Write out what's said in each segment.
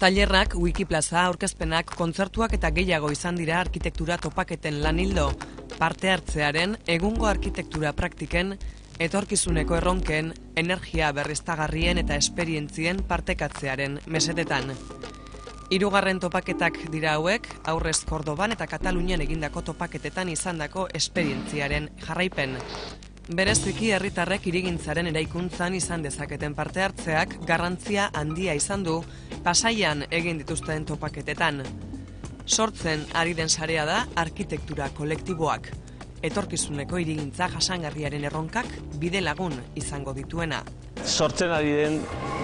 Tailerrak, Wikiplaza, aurkezpenak, kontzertuak eta gehiago izan dira arkitektura topaketen lanildo, parte hartzearen, egungo arkitektura praktiken, etorkizuneko erronken, energia berriztagarrien eta esperientzien partekatzearen mesedetan. 3. topaketak dira hauek, aurrez Kordoban eta Katalunian egindako topaketetan izandako esperientziaren jarraipen. Bereziki herritarrek hirigintzaren eraikuntzan izan dezaketen parte hartzeak garrantzia handia izan du Pasaian egin dituzten topaketetan. Sortzen ari den sarea da arkitektura kolektiboak. Etorkizuneko hirigintza jasangarriaren erronkak bide lagun izango dituena. Sortzen ari den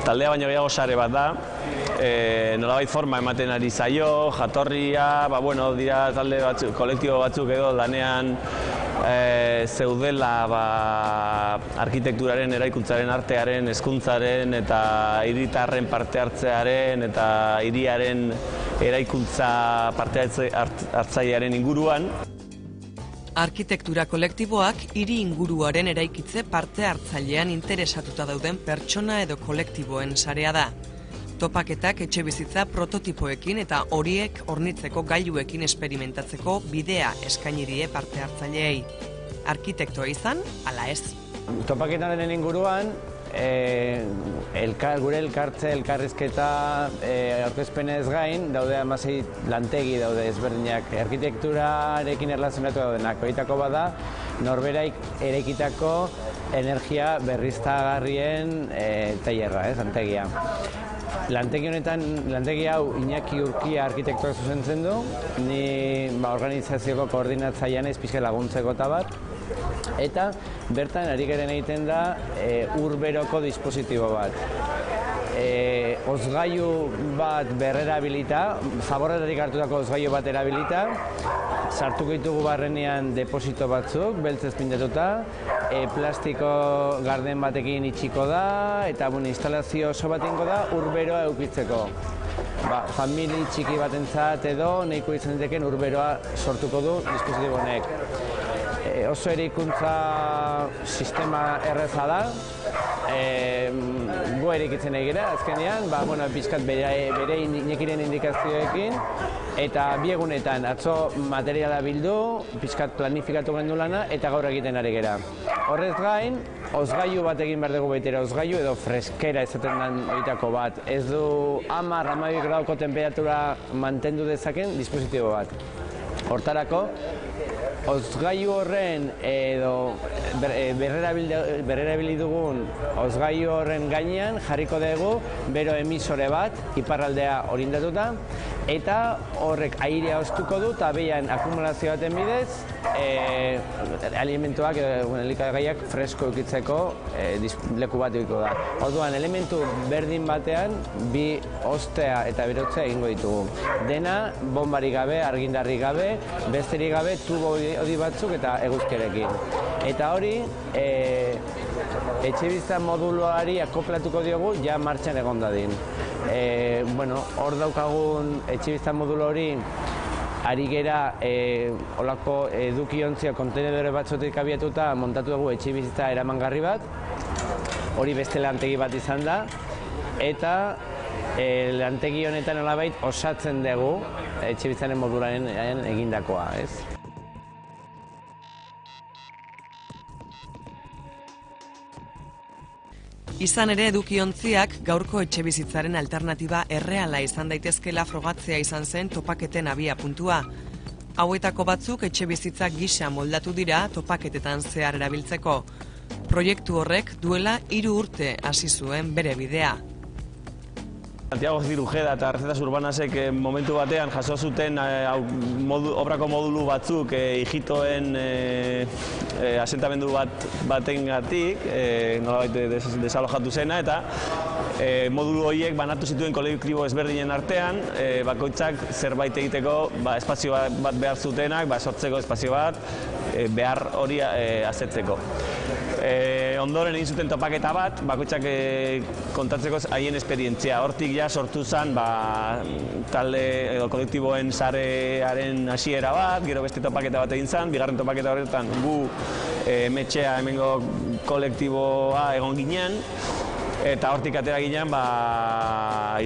taldea baino gehiago sare bat da, nolabait forma ematen ari zaio, jatorria, dira talde batzuk, kolektibo batzuk edo lanean zeudela arkitekturaren, eraikuntzaren, artearen, hezkuntzaren eta hiritarren parte hartzearen eta hiriaren eraikuntza parte hartzailearen inguruan. Arkitektura kolektiboak hiri inguruaren eraikitze parte hartzailean interesatuta dauden pertsona edo kolektiboen sarea da. Topaketak etxebizitza prototipoekin eta horiek hornitzeko gailuekin esperimentatzeko bidea eskaini die parte hartzaileei. Arkitektoa izan, ala ez. Topaketaren inguruan, gure elkartze, elkarrizketa, aurkezpenez gain, daude 16 lantegi daude ezberdinak. Arkitekturarekin erlazionatu daudenak. Horietako bada, norberaik eraikitako energia berriztagarrien tailerra, lantegia. Lantegi honetan, lantegi hau Iñaki Urkia arkitektoak zuzentzen du, ni organizazioko koordinatzailean naiz pixka laguntzeko eta bat. Eta bertan ari garen egiten da urberoko dispositibo bat. Hozgailu bat berrerabilita, zaborretatik hartutako hozgailu bat erabilita, sartuko ditugu barrenean deposito batzuk, beltzez pintatuta, plastiko garden batekin itxiko da, eta instalazio oso bat ingo da urberoa eukitzeko. Famili txiki batentzat edo nahiko izan diteken urberoa sortuko du dispositibo honek. Oso eraikuntza sistema erreza da, gu eraikitzen egira, azkenean, pixkat bere inekiren indikazioekin, eta bi egunetan atzo materiala bildu, pixkat planifikatu gendu lana, eta gaur egiten ari gera. Horrez gain, hozgailu bat egin behar dugu baitera, hozgailu edo freskera ezaten den horietako bat. Ez du 10-12 graduko temperatura mantendu dezaken dispositibo bat. Hortarako, hozgailu horren edo berrerabili dugun hozgailu horren gainean jarriko dugu bero emisore bat iparraldea orindatuta eta horrek airea hoztuko du eta behian akumulazio baten bidez alimentuak edo elikagaiak fresko eukitzeko leku bat egiko da. Orduan, elementu berdin batean bi hoztea eta berotzea egingo ditugu. Dena bonbarik gabe, argindarrik gabe, besterik gabe, tubo hodi batzuk eta eguzkerekin. Eta hori, etxebizitza moduluari akoplatuko diogu ja martxan egon dadin. Hor daukagun etxebizitza modulo hori ari gera olako edukiontzia kontenedore batzuetik abiatuta montatu dugu etxebizitza eramangarri bat. Hori beste lantegi bat izan da. Eta lantegi honetan nolabait osatzen dugu etxebizitzaren modularen egindakoa, ez? Izan ere edukiontziak gaurko etxebizitzaren alternatiba erreala izan daitezkela frogatzea izan zen topaketen abia puntua. Hauetako batzuk etxebizitza gisa moldatu dira topaketetan zehar erabiltzeko. Proiektu horrek duela 3 urte hasi zuen bere bidea. Santiago Zirujeda eta Recetas Urbanasek momentu batean jaso zuten obrako modulu batzuk hijitoen asentamendu batengatik, nolabait desalojatu zena, eta modulu horiek banatu zituen kolektibo ezberdinen artean, bakoitzak zerbait egiteko espazio bat behar zutenak, sortzeko espazio bat, behar hori asetzeko. Ondoren egin zuten topaketa bat, bakoitzak kontatzeko haien esperientzia. Hortik ja sortu zen talde edo kolektiboen sarearen hasiera bat, gero beste topaketa bat egin zen, bigarren topaketa horretan gu Metxea hemengo kolektiboa egon ginen, Eta hortik atera ginen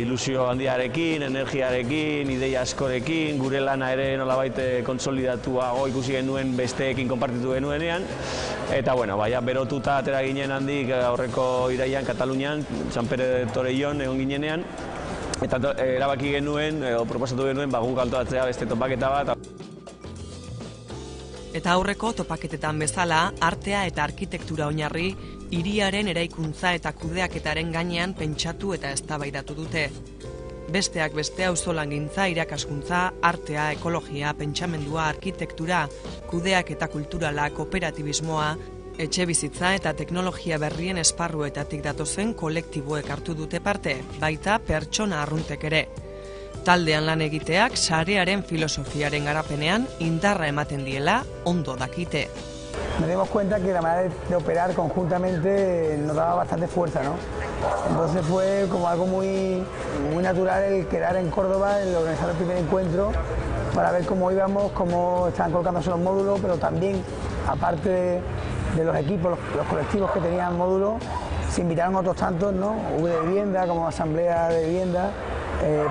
ilusio handiarekin, energiarekin, ideia askorekin, gure lana ere nolabait kontsolidatua ikusi genuen besteekin konpartitu genuenean. Eta bueno, berotuta atera ginen handik aurreko iraian Katalunian, San Pere de Torellon egon ginenean. Eta erabaki genuen, proposatu genuen, guk antolatzea beste topaketa bat. Eta aurreko topaketetan bezala, artea eta arkitektura oinarri, hiriaren eraikuntza eta kudeaketaren gainean pentsatu eta eztabaidatu dute. Besteak beste auzolangintza, irakaskuntza, artea, ekologia, pentsamendua, arkitektura, kudeaketa kulturala, kooperatibismoa, etxebizitza eta teknologia berrien esparruetatik datozen kolektiboek hartu dute parte, baita pertsona arruntek ere. Taldean lan egiteak sarearen filosofiaren garapenean indarra ematen diela ondo dakite. Nos dimos cuenta que la manera de operar conjuntamente nos daba bastante fuerza, ¿no? Entonces fue como algo muy natural el quedar en Córdoba, el organizar el primer encuentro para ver cómo íbamos, cómo estaban colocándose los módulos, pero también, aparte de los equipos, los colectivos que tenían módulos, se invitaron otros tantos, ¿no? Hubo de vivienda, como asamblea de vivienda,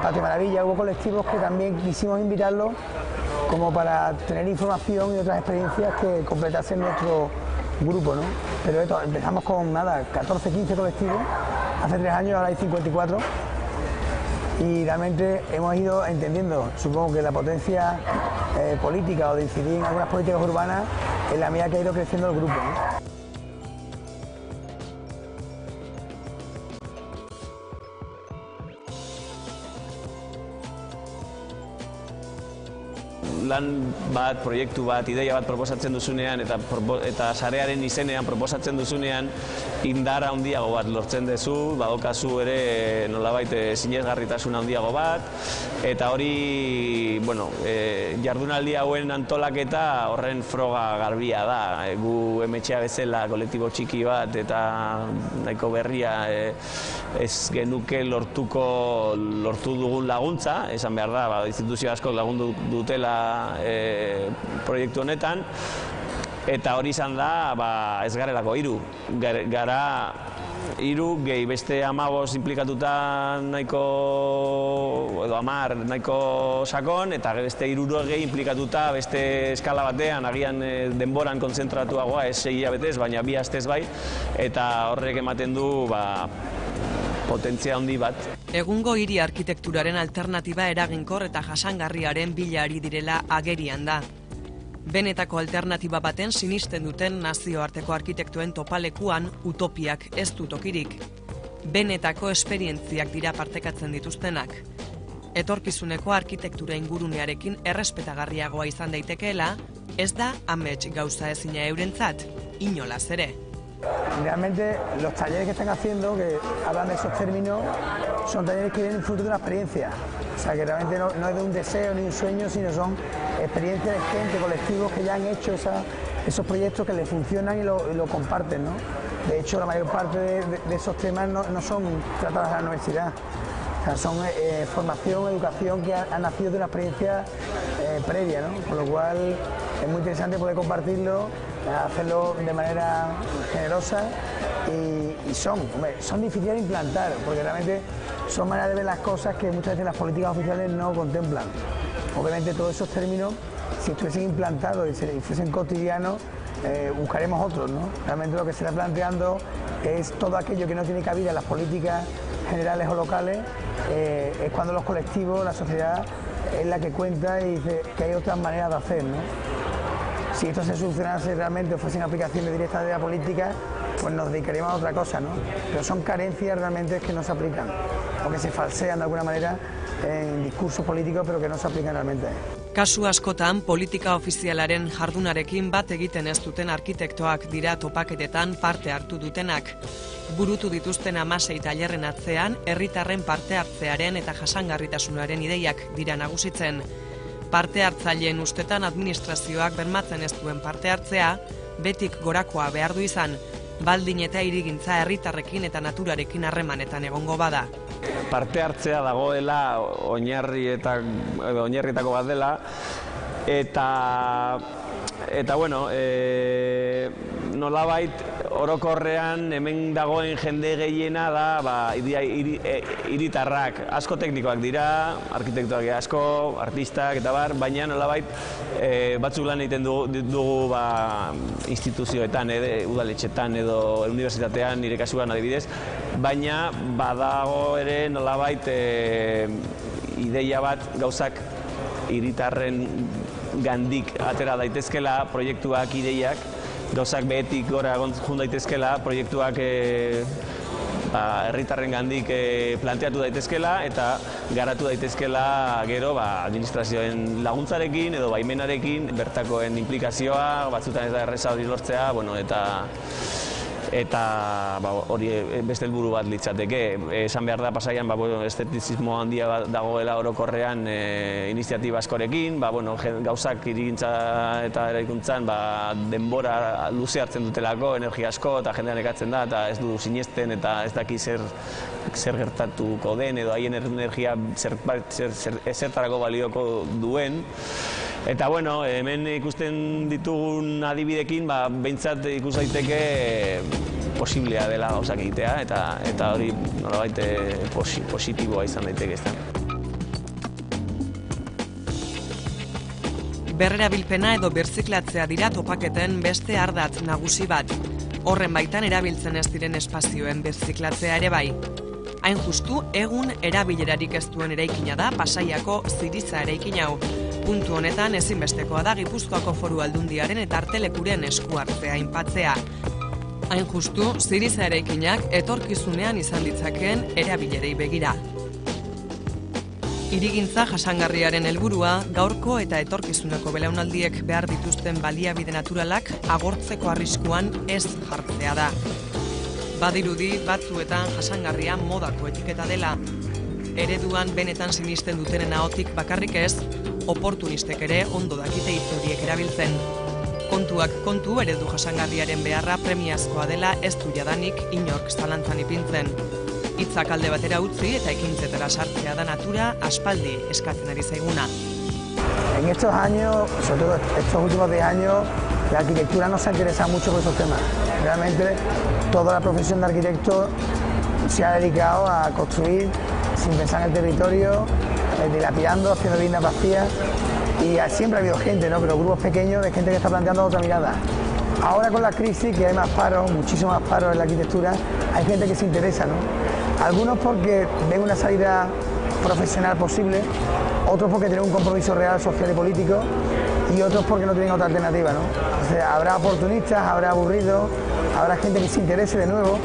Patio Maravilla, hubo colectivos que también quisimos invitarlos como para tener información y otras experiencias que completasen nuestro grupo, ¿no? Pero esto, empezamos con 14, 15 colectivos, hace 3 años, ahora hay 54, y realmente hemos ido entendiendo, supongo que la potencia política o de incidir en algunas políticas urbanas en la medida que ha ido creciendo el grupo, ¿no? Lan bat, proiektu bat, ideia bat proposatzen duzunean eta sarearen izenean proposatzen duzunean indar handiago bat lortzen duzu, badokazu ere nolabait sinesgarritasun handiago bat, eta hori, jardunaldi hauen antolaketa horren froga garbia da. Gu Emetxea bezala kolektibo txiki bat eta nahiko berria ez genuke lortu dugun laguntza, esan behar da, instituzio asko lagundu dutela proiektu honetan, eta hori izan da ez garelako 3. Gara 3 gehi beste 15 implikatuta nahiko, edo 10 nahiko sakon, eta beste 60 implikatuta beste eskala batean, agian denboran kontzentratuagoa, ez 6 hilabetez, baina 2 astez bai, eta horrek ematen du potentzia handi bat. Egungo hiri arkitekturaren alternatiba eraginkor eta jasangarriaren bila ari direla agerian da. Benetako alternatiba baten sinisten duten nazioarteko arkitektuen topalekuan utopiak ez du tokirik. Benetako esperientziak dira partekatzen dituztenak. Etorkizuneko arkitektura ingurunearekin errespetagarriagoa izan daitekeela, ez da amets gauza ezina eurentzat, inolaz ere. Realmente los talleres que están haciendo, que hablan de esos términos, son talleres que vienen fruto de una experiencia. O sea, que realmente no es de un deseo ni un sueño, sino son experiencias de gente, colectivos que ya han hecho esos proyectos que les funcionan y lo comparten, ¿no? De hecho, la mayor parte de esos temas no son tratados en la universidad. O sea, son formación, educación que ha nacido de una experiencia previa, ¿no? Con lo cual es muy interesante poder compartirlo, hacerlo de manera generosa y son difíciles de implantar, porque realmente son maneras de ver las cosas que muchas veces las políticas oficiales no contemplan. Obviamente todos esos términos, si estuviesen implantados y fuesen cotidianos, buscaremos otros, ¿no? Realmente lo que se está planteando es todo aquello que no tiene cabida en las políticas generales o locales, es cuando los colectivos, la sociedad, es la que cuenta y dice que hay otras maneras de hacer, ¿no? Si esto se solucionase realmente o fuesen aplicaciones directas de la política, pues nos dedicaríamos a otra cosa, ¿no? Pero son carencias realmente que no se aplican o que se falsean de alguna manera en discursos políticos, pero que no se aplican realmente. Kasu askotan politika ofizialaren jardunarekin bat egiten ez duten arkitektoak dira topaketetan parte hartu dutenak. Burutu dituzten 16 tailerren atzean, herritarren parte hartzearen eta jasangarritasunaren ideiak dira nagusitzen. Parte hartzaileen ustetan administrazioak bermatzen ez duen parte hartzea, betik gorakoa behar du izan, baldin eta hirigintza herritarrekin eta naturarekin harremanetan egongo bada. Parte hartzea dagoela oinarrietako bat dela, eta bueno, nolabait orokorrean hemen dagoen jende gehiena da hiritarrak. Asko teknikoak dira, arkitektoak asko, artistak eta bar, baina nolabait batzuk lan egiten dugu instituzioetan, udaletxetan edo unibertsitatean, nire kasuan adibidez, baina badago ere nolabait ideia bat gauzak hiritarren gandik atera daitezkela, proiektuak, ideiak, gauzak behetik gora jun daitezkela, proiektuak herritarren gandik planteatu daitezkela eta garatu daitezkela gero administrazioen laguntzarekin edo baimenarekin, bertakoen implikazioa, batzutan ez da erreza hori lortzea, eta hori beste helburu bat litzateke. Esan behar da Pasaian estetizismo handia dagoela orokorrean iniziatiba askorekin, gauzak hirigintza eta eraikuntzan denbora luze hartzen dutelako, energia asko eta jendean ekatzen da eta ez du sinesten eta ez daki zer gertatuko den edo haien energia zertarako balioko duen. Eta hemen ikusten ditugun adibidekin behintzat ikus daiteke posiblea dela gauzak egitea eta hori nolabait positiboa izan daiteke ezta. Berrerabilpena edo birziklatzea dira topaketen beste ardatz nagusi bat. Horren baitan erabiltzen ez diren espazioen birziklatzea ere bai. Hain justu, egun erabilerarik ez duen eraikina da Pasaiako Ziriza eraikin hau. Puntu honetan ezinbestekoa da Gipuzkoako Foru Aldundiaren eta artelekuren esku hartzea ainpatzea. Hain justu, Ziriza eraikinak etorkizunean izan ditzakeen erabilerei begira. Hirigintza jasangarriaren helburua gaurko eta etorkizuneko belaunaldiek behar dituzten baliabide naturalak agortzeko arriskuan ez jartzea da. Badirudi batzuetan jasangarria modako etiketa dela. Ereduan benetan sinisten dutenen ahotik bakarrik ez, oportunistek ere ondo dakite hitz horiek erabiltzen. Kontuak kontu eredu jasangarriaren beharra premiazkoa dela ez du jadanik inork zalantzan ipintzen. Hitzak alde batera utzi eta ekintzetara sartzea da natura aspaldi eskatzen ari zaiguna. En estos años, sobre todo estos últimos 10 años, la arquitectura no se ha interesado mucho por estos temas. Realmente toda la profesión de arquitecto se ha dedicado a construir sin pensar en el territorio, dilapidando, haciendo viviendas vacías y siempre ha habido gente, ¿no? Pero grupos pequeños de gente que está planteando otra mirada. Ahora con la crisis, que hay más paro, muchísimo más paro en la arquitectura, hay gente que se interesa, ¿no? Algunos porque ven una salida profesional posible, otros porque tienen un compromiso real social y político y otros porque no tienen otra alternativa, ¿no? O sea, habrá oportunistas, habrá aburridos, habrá gente que se interese de nuevo,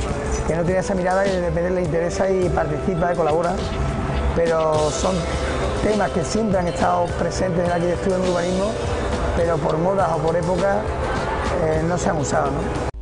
que no tiene esa mirada y de repente le interesa y participa y colabora, pero son temas que siempre han estado presentes en la arquitectura y en el urbanismo, pero por modas o por épocas no se han usado, ¿no?